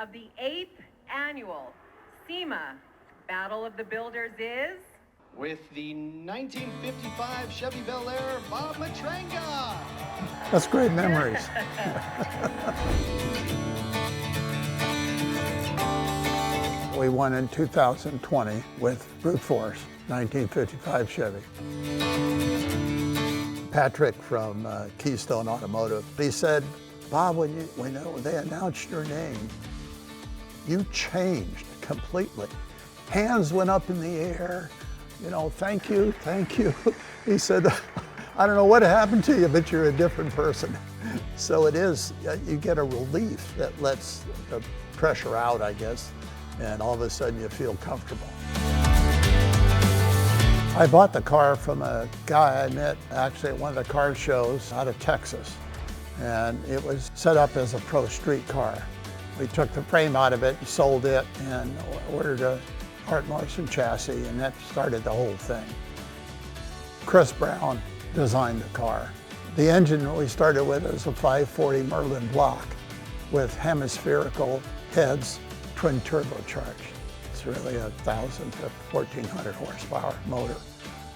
of the 8th annual SEMA Battle of the Builders is... With the 1955 Chevy Bel Air, Bob Matranga. That's great memories. We won in 2020 with brute force, 1955 Chevy. Patrick from Keystone Automotive, he said, Bob, when they announced your name, you changed completely. Hands went up in the air, thank you, thank you. He said, I don't know what happened to you, but you're a different person. So it is, you get a relief that lets the pressure out, I guess, and all of a sudden you feel comfortable. I bought the car from a guy I met actually at one of the car shows out of Texas, and it was set up as a pro street car. We took the frame out of it and sold it and ordered a Art Morrison chassis, and that started the whole thing. Chris Brown designed the car. The engine we started with was a 540 Merlin block with hemispherical heads, twin turbocharged. It's really a 1,000 to 1,400 horsepower motor.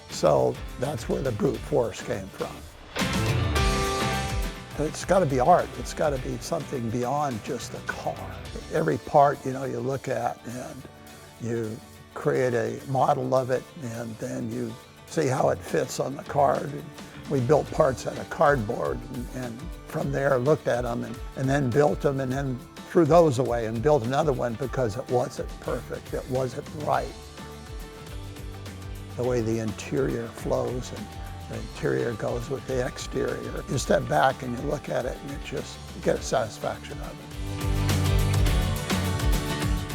So that's where the brute force came from. It's got to be art. It's got to be something beyond just a car. Every part, you look at and you create a model of it, and then you see how it fits on the card. We built parts out of cardboard, and from there looked at them and then built them, and then threw those away and built another one because it wasn't perfect, it wasn't right. The way the interior flows and the interior goes with the exterior. You step back and you look at it and you get a satisfaction of it.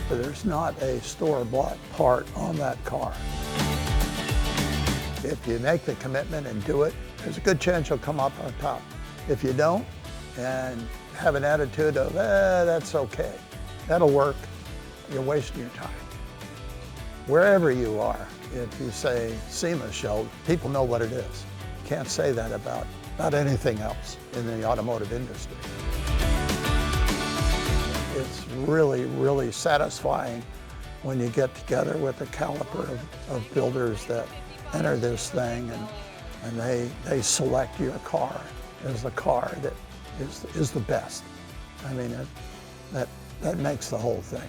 But there's not a store-bought part on that car. If you make the commitment and do it, there's a good chance you'll come up on top. If you don't and have an attitude of, that's okay, that'll work, you're wasting your time. Wherever you are, if you say SEMA Show, people know what it is. You can't say that about anything else in the automotive industry. It's really, really satisfying when you get together with a caliber of builders that enter this thing and they select your car as the car that is the best. I mean, that makes the whole thing.